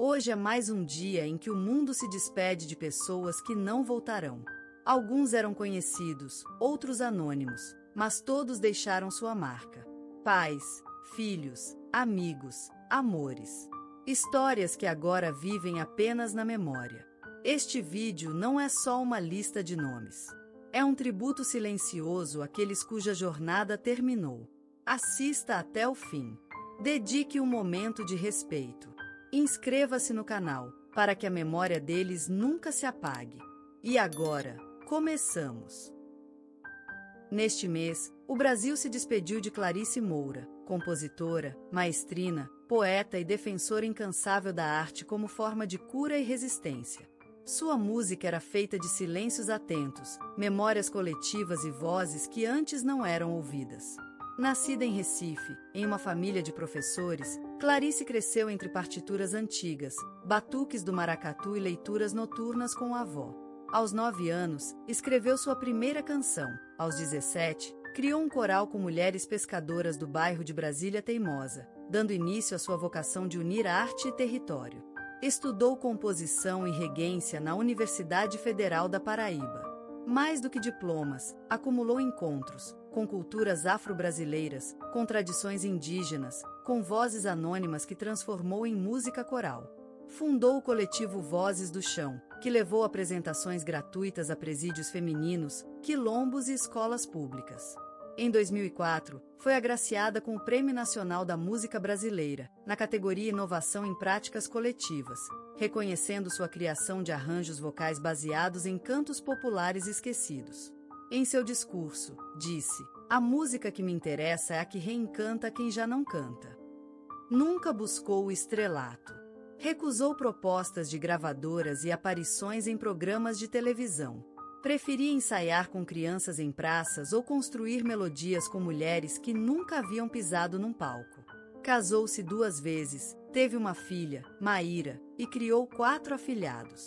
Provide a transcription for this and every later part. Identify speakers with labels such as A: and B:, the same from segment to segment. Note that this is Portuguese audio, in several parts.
A: Hoje é mais um dia em que o mundo se despede de pessoas que não voltarão. Alguns eram conhecidos, outros anônimos, mas todos deixaram sua marca. Pais, filhos, amigos, amores. Histórias que agora vivem apenas na memória. Este vídeo não é só uma lista de nomes. É um tributo silencioso àqueles cuja jornada terminou. Assista até o fim. Dedique um momento de respeito. Inscreva-se no canal, para que a memória deles nunca se apague. E agora, começamos! Neste mês, o Brasil se despediu de Clarice Moura, compositora, maestrina, poeta e defensora incansável da arte como forma de cura e resistência. Sua música era feita de silêncios atentos, memórias coletivas e vozes que antes não eram ouvidas. Nascida em Recife, em uma família de professores, Clarice cresceu entre partituras antigas, batuques do maracatu e leituras noturnas com a avó. Aos 9 anos, escreveu sua primeira canção. Aos 17, criou um coral com mulheres pescadoras do bairro de Brasília Teimosa, dando início à sua vocação de unir arte e território. Estudou composição e regência na Universidade Federal da Paraíba. Mais do que diplomas, acumulou encontros com culturas afro-brasileiras, com tradições indígenas, com vozes anônimas que transformou em música coral. Fundou o coletivo Vozes do Chão, que levou apresentações gratuitas a presídios femininos, quilombos e escolas públicas. Em 2004, foi agraciada com o Prêmio Nacional da Música Brasileira, na categoria Inovação em Práticas Coletivas, reconhecendo sua criação de arranjos vocais baseados em cantos populares esquecidos. Em seu discurso, disse: "A música que me interessa é a que reencanta quem já não canta." Nunca buscou o estrelato. Recusou propostas de gravadoras e aparições em programas de televisão. Preferia ensaiar com crianças em praças ou construir melodias com mulheres que nunca haviam pisado num palco. Casou-se 2 vezes, teve uma filha, Maíra, e criou 4 afilhados.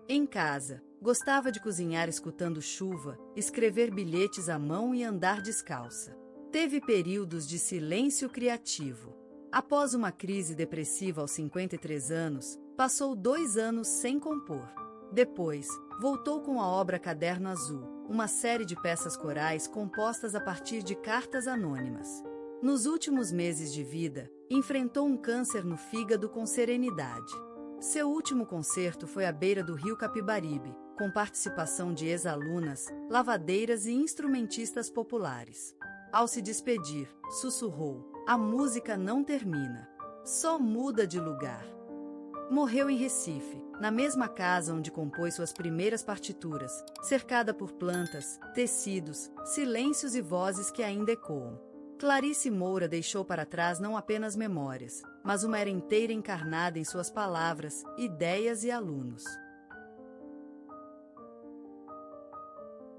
A: Em casa, gostava de cozinhar escutando chuva, escrever bilhetes à mão e andar descalça. Teve períodos de silêncio criativo. Após uma crise depressiva aos 53 anos, passou 2 anos sem compor. Depois, voltou com a obra Caderno Azul, uma série de peças corais compostas a partir de cartas anônimas. Nos últimos meses de vida, enfrentou um câncer no fígado com serenidade. Seu último concerto foi à beira do rio Capibaribe, com participação de ex-alunas, lavadeiras e instrumentistas populares. Ao se despedir, sussurrou: "A música não termina, só muda de lugar." Morreu em Recife, na mesma casa onde compôs suas primeiras partituras, cercada por plantas, tecidos, silêncios e vozes que ainda ecoam. Clarice Moura deixou para trás não apenas memórias, mas uma era inteira encarnada em suas palavras, ideias e alunos.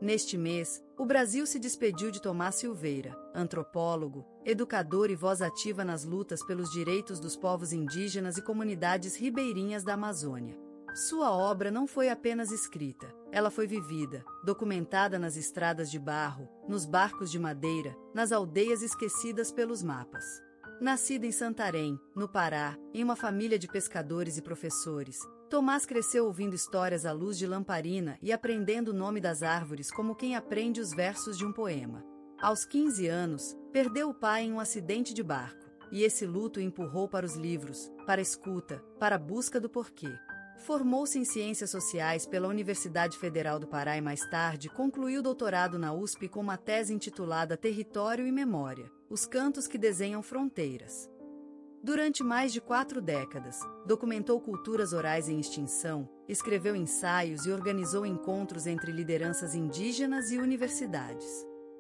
A: Neste mês, o Brasil se despediu de Tomás Silveira, antropólogo, educador e voz ativa nas lutas pelos direitos dos povos indígenas e comunidades ribeirinhas da Amazônia. Sua obra não foi apenas escrita, ela foi vivida, documentada nas estradas de barro, nos barcos de madeira, nas aldeias esquecidas pelos mapas. Nascido em Santarém, no Pará, em uma família de pescadores e professores, Tomás cresceu ouvindo histórias à luz de lamparina e aprendendo o nome das árvores como quem aprende os versos de um poema. Aos 15 anos, perdeu o pai em um acidente de barco, e esse luto o empurrou para os livros, para a escuta, para a busca do porquê. Formou-se em Ciências Sociais pela Universidade Federal do Pará e mais tarde concluiu o doutorado na USP com uma tese intitulada Território e Memória, os cantos que desenham fronteiras. Durante mais de 4 décadas, documentou culturas orais em extinção, escreveu ensaios e organizou encontros entre lideranças indígenas e universidades.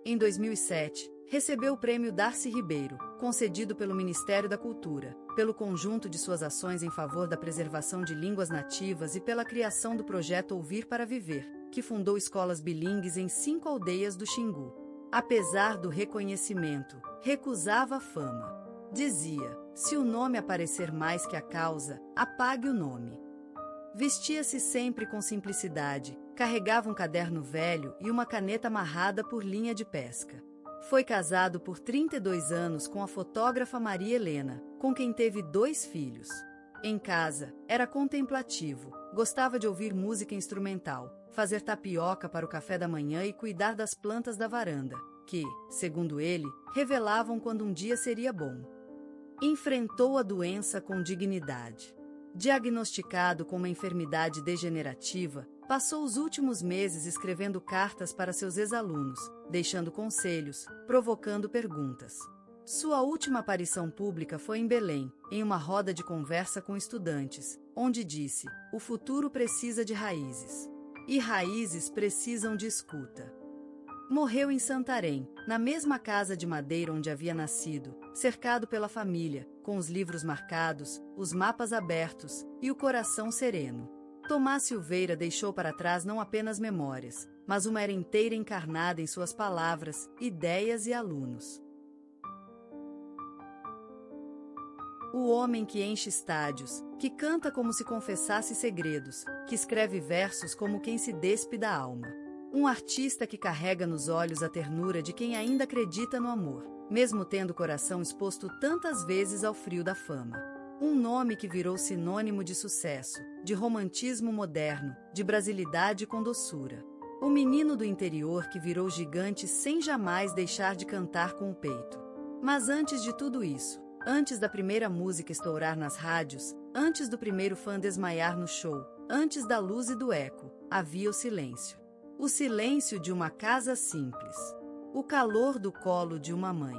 A: Em 2007, recebeu o Prêmio Darcy Ribeiro, concedido pelo Ministério da Cultura, pelo conjunto de suas ações em favor da preservação de línguas nativas e pela criação do projeto Ouvir para Viver, que fundou escolas bilíngues em 5 aldeias do Xingu. Apesar do reconhecimento, recusava a fama. Dizia: "Se o nome aparecer mais que a causa, apague o nome." Vestia-se sempre com simplicidade, carregava um caderno velho e uma caneta amarrada por linha de pesca. Foi casado por 32 anos com a fotógrafa Maria Helena, com quem teve 2 filhos. Em casa, era contemplativo, gostava de ouvir música instrumental, fazer tapioca para o café da manhã e cuidar das plantas da varanda, que, segundo ele, revelavam quando um dia seria bom. Enfrentou a doença com dignidade. Diagnosticado com uma enfermidade degenerativa, passou os últimos meses escrevendo cartas para seus ex-alunos, deixando conselhos, provocando perguntas. Sua última aparição pública foi em Belém, em uma roda de conversa com estudantes, onde disse: "O futuro precisa de raízes. E raízes precisam de escuta." Morreu em Santarém, na mesma casa de madeira onde havia nascido, cercado pela família, com os livros marcados, os mapas abertos e o coração sereno. Tomás Silveira deixou para trás não apenas memórias, mas uma era inteira encarnada em suas palavras, ideias e alunos. O homem que enche estádios, que canta como se confessasse segredos, que escreve versos como quem se despe da alma. Um artista que carrega nos olhos a ternura de quem ainda acredita no amor, mesmo tendo o coração exposto tantas vezes ao frio da fama. Um nome que virou sinônimo de sucesso, de romantismo moderno, de brasilidade com doçura. O menino do interior que virou gigante sem jamais deixar de cantar com o peito. Mas antes de tudo isso, antes da primeira música estourar nas rádios, antes do primeiro fã desmaiar no show, antes da luz e do eco, havia o silêncio. O silêncio de uma casa simples. O calor do colo de uma mãe.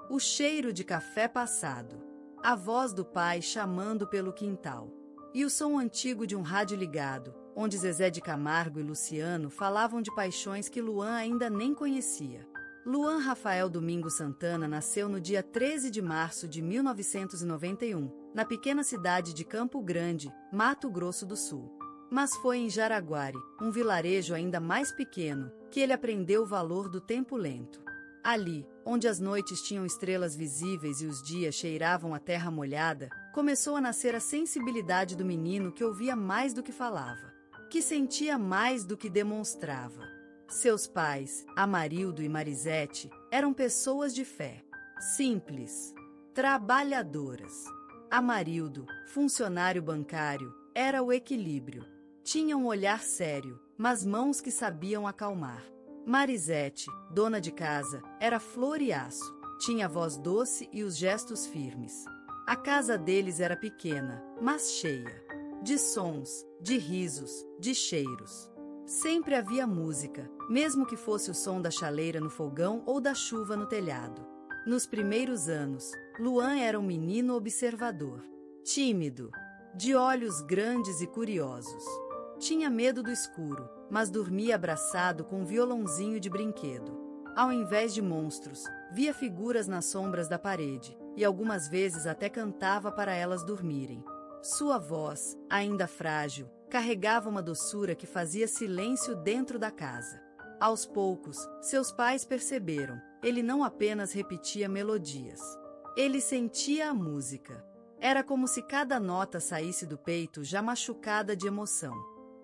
A: O cheiro de café passado. A voz do pai chamando pelo quintal. E o som antigo de um rádio ligado, onde Zezé de Camargo e Luciano falavam de paixões que Luan ainda nem conhecia. Luan Rafael Domingos Santana nasceu no dia 13 de março de 1991, na pequena cidade de Campo Grande, Mato Grosso do Sul. Mas foi em Jaraguari, um vilarejo ainda mais pequeno, que ele aprendeu o valor do tempo lento. Ali, onde as noites tinham estrelas visíveis e os dias cheiravam a terra molhada, começou a nascer a sensibilidade do menino que ouvia mais do que falava, que sentia mais do que demonstrava. Seus pais, Amarildo e Marisete, eram pessoas de fé, simples, trabalhadoras. Amarildo, funcionário bancário, era o equilíbrio. Tinha um olhar sério, mas mãos que sabiam acalmar. Marisete, dona de casa, era flor e aço, tinha a voz doce e os gestos firmes. A casa deles era pequena, mas cheia. De sons, de risos, de cheiros. Sempre havia música, mesmo que fosse o som da chaleira no fogão ou da chuva no telhado. Nos primeiros anos, Luan era um menino observador, tímido, de olhos grandes e curiosos. Tinha medo do escuro, mas dormia abraçado com um violãozinho de brinquedo. Ao invés de monstros, via figuras nas sombras da parede, e algumas vezes até cantava para elas dormirem. Sua voz, ainda frágil, carregava uma doçura que fazia silêncio dentro da casa. Aos poucos, seus pais perceberam, ele não apenas repetia melodias. Ele sentia a música. Era como se cada nota saísse do peito já machucada de emoção.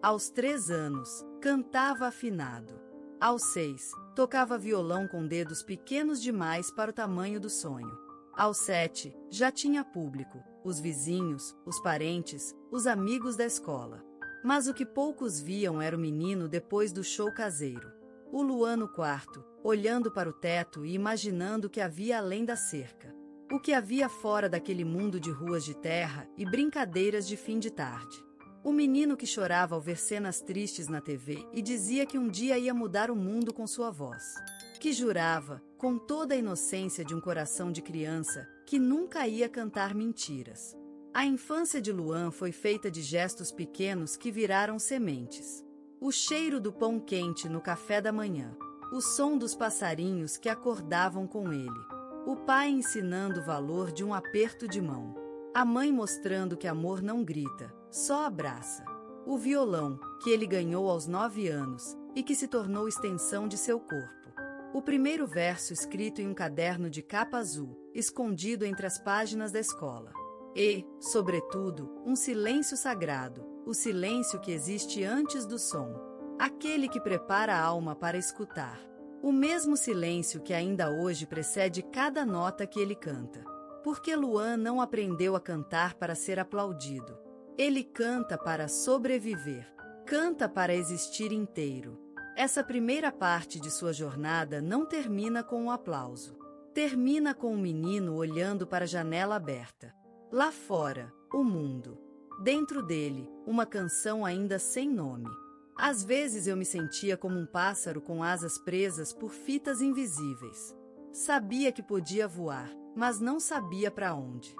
A: Aos 3 anos, cantava afinado. Aos 6, tocava violão com dedos pequenos demais para o tamanho do sonho. Aos 7, já tinha público, os vizinhos, os parentes, os amigos da escola. Mas o que poucos viam era o menino depois do show caseiro. O Luan no quarto, olhando para o teto e imaginando o que havia além da cerca. O que havia fora daquele mundo de ruas de terra e brincadeiras de fim de tarde. O menino que chorava ao ver cenas tristes na TV e dizia que um dia ia mudar o mundo com sua voz. Que jurava, com toda a inocência de um coração de criança, que nunca ia cantar mentiras. A infância de Luan foi feita de gestos pequenos que viraram sementes. O cheiro do pão quente no café da manhã. O som dos passarinhos que acordavam com ele. O pai ensinando o valor de um aperto de mão. A mãe mostrando que amor não grita, só abraça. O violão, que ele ganhou aos 9 anos, e que se tornou extensão de seu corpo. O primeiro verso escrito em um caderno de capa azul, escondido entre as páginas da escola. E, sobretudo, um silêncio sagrado, o silêncio que existe antes do som. Aquele que prepara a alma para escutar. O mesmo silêncio que ainda hoje precede cada nota que ele canta. Porque Luan não aprendeu a cantar para ser aplaudido. Ele canta para sobreviver. Canta para existir inteiro. Essa primeira parte de sua jornada não termina com um aplauso. Termina com um menino olhando para a janela aberta. Lá fora, o mundo. Dentro dele, uma canção ainda sem nome. Às vezes eu me sentia como um pássaro com asas presas por fitas invisíveis. Sabia que podia voar, mas não sabia para onde.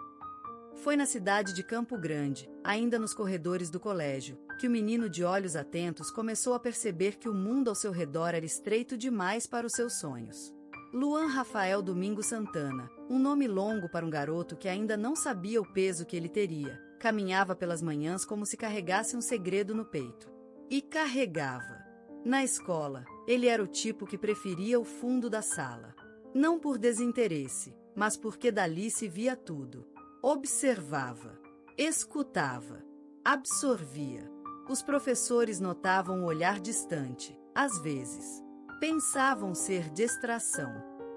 A: Foi na cidade de Campo Grande, ainda nos corredores do colégio, que o menino de olhos atentos começou a perceber que o mundo ao seu redor era estreito demais para os seus sonhos. Luan Rafael Domingo Santana, um nome longo para um garoto que ainda não sabia o peso que ele teria, caminhava pelas manhãs como se carregasse um segredo no peito. E carregava. Na escola, ele era o tipo que preferia o fundo da sala. Não por desinteresse, mas porque dali se via tudo. Observava, escutava, absorvia. Os professores notavam o olhar distante, às vezes. Pensavam ser distração,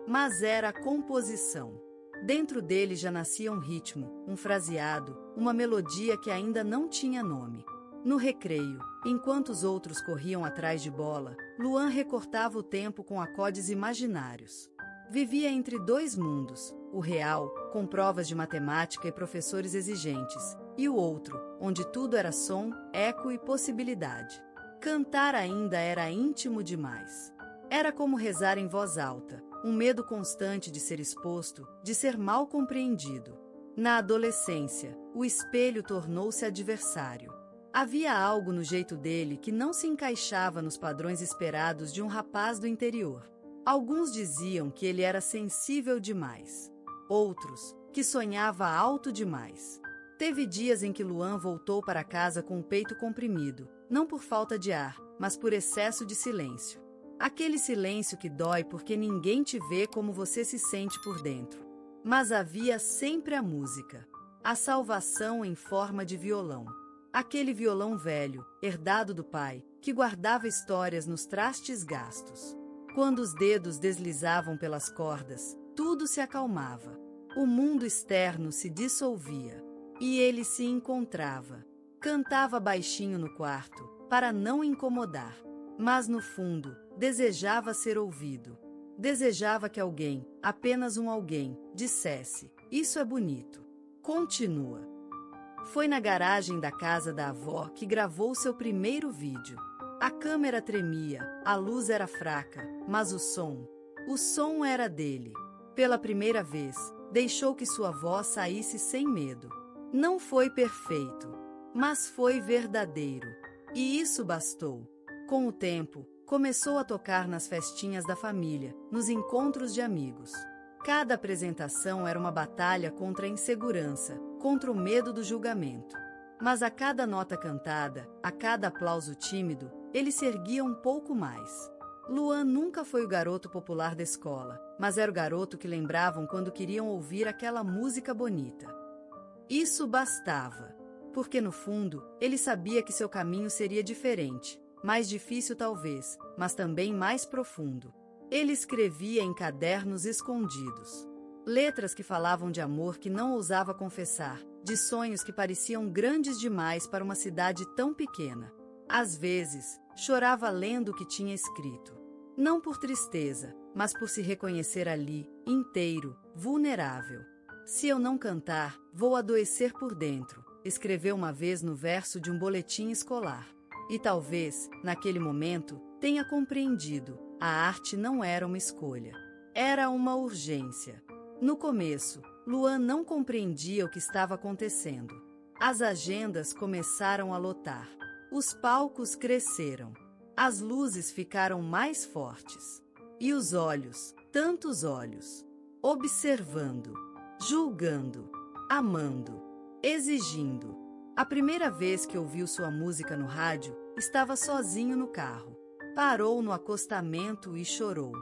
A: mas era a composição. Dentro dele já nascia um ritmo, um fraseado, uma melodia que ainda não tinha nome. No recreio, enquanto os outros corriam atrás de bola, Luan recortava o tempo com acordes imaginários. Vivia entre dois mundos, o real, com provas de matemática e professores exigentes, e o outro, onde tudo era som, eco e possibilidade. Cantar ainda era íntimo demais. Era como rezar em voz alta, um medo constante de ser exposto, de ser mal compreendido. Na adolescência, o espelho tornou-se adversário. Havia algo no jeito dele que não se encaixava nos padrões esperados de um rapaz do interior. Alguns diziam que ele era sensível demais. Outros, que sonhava alto demais. Teve dias em que Luan voltou para casa com o peito comprimido, não por falta de ar, mas por excesso de silêncio. Aquele silêncio que dói porque ninguém te vê como você se sente por dentro. Mas havia sempre a música. A salvação em forma de violão. Aquele violão velho, herdado do pai, que guardava histórias nos trastes gastos. Quando os dedos deslizavam pelas cordas, tudo se acalmava. O mundo externo se dissolvia. E ele se encontrava. Cantava baixinho no quarto, para não incomodar. Mas no fundo, desejava ser ouvido. Desejava que alguém, apenas um alguém, dissesse: "Isso é bonito. Continua." Foi na garagem da casa da avó que gravou seu primeiro vídeo. A câmera tremia, a luz era fraca, mas o som era dele. Pela primeira vez, deixou que sua voz saísse sem medo. Não foi perfeito, mas foi verdadeiro. E isso bastou. Com o tempo, começou a tocar nas festinhas da família, nos encontros de amigos. Cada apresentação era uma batalha contra a insegurança, contra o medo do julgamento. Mas a cada nota cantada, a cada aplauso tímido, ele se erguia um pouco mais. Luan nunca foi o garoto popular da escola, mas era o garoto que lembravam quando queriam ouvir aquela música bonita. Isso bastava, porque no fundo, ele sabia que seu caminho seria diferente, mais difícil talvez, mas também mais profundo. Ele escrevia em cadernos escondidos. Letras que falavam de amor que não ousava confessar, de sonhos que pareciam grandes demais para uma cidade tão pequena. Às vezes, chorava lendo o que tinha escrito. Não por tristeza, mas por se reconhecer ali, inteiro, vulnerável. "Se eu não cantar, vou adoecer por dentro", escreveu uma vez no verso de um boletim escolar. E talvez, naquele momento, tenha compreendido: a arte não era uma escolha. Era uma urgência. No começo, Luan não compreendia o que estava acontecendo. As agendas começaram a lotar. Os palcos cresceram. As luzes ficaram mais fortes. E os olhos, tantos olhos, observando, julgando, amando, exigindo. A primeira vez que ouviu sua música no rádio, estava sozinho no carro. Parou no acostamento e chorou.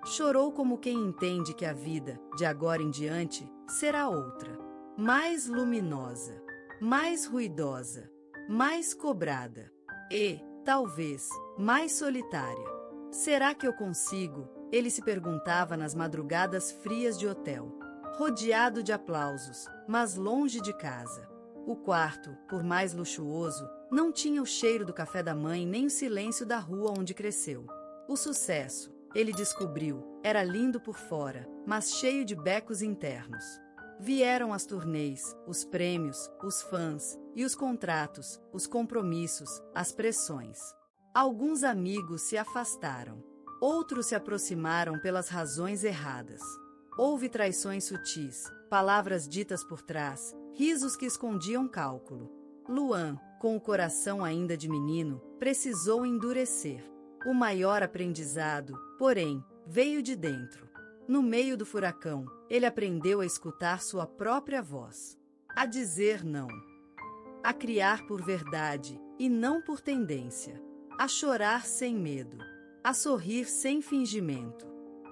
A: Chorou como quem entende que a vida, de agora em diante, será outra. Mais luminosa, mais ruidosa, mais cobrada e, talvez, mais solitária. "Será que eu consigo?" ele se perguntava nas madrugadas frias de hotel. rodeado de aplausos, mas longe de casa. O quarto, por mais luxuoso, não tinha o cheiro do café da mãe nem o silêncio da rua onde cresceu. O sucesso, ele descobriu, era lindo por fora, mas cheio de becos internos. Vieram as turnês, os prêmios, os fãs, e os contratos, os compromissos, as pressões. Alguns amigos se afastaram. Outros se aproximaram pelas razões erradas. Houve traições sutis, palavras ditas por trás, risos que escondiam cálculo. Luan, com o coração ainda de menino, precisou endurecer. O maior aprendizado, porém, veio de dentro. No meio do furacão, ele aprendeu a escutar sua própria voz. A dizer não. A criar por verdade, e não por tendência. A chorar sem medo. A sorrir sem fingimento.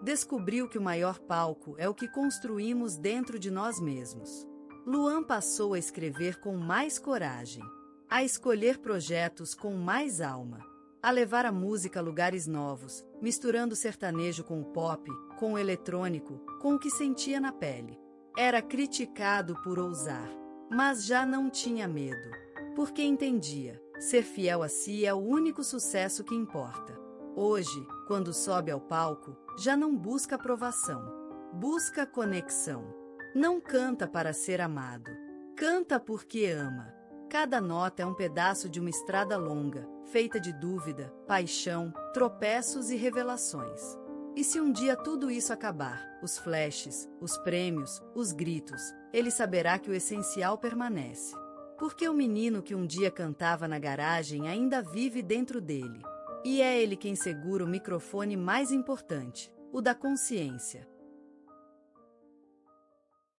A: Descobriu que o maior palco é o que construímos dentro de nós mesmos. Luan passou a escrever com mais coragem, a escolher projetos com mais alma, a levar a música a lugares novos, misturando o sertanejo com o pop, com o eletrônico, com o que sentia na pele. Era criticado por ousar, mas já não tinha medo, porque entendia, ser fiel a si é o único sucesso que importa. Hoje, quando sobe ao palco, já não busca aprovação, busca conexão. Não canta para ser amado, canta porque ama. Cada nota é um pedaço de uma estrada longa, feita de dúvida, paixão, tropeços e revelações. E se um dia tudo isso acabar, os flashes, os prêmios, os gritos, ele saberá que o essencial permanece. Porque o menino que um dia cantava na garagem ainda vive dentro dele. E é ele quem segura o microfone mais importante, o da consciência.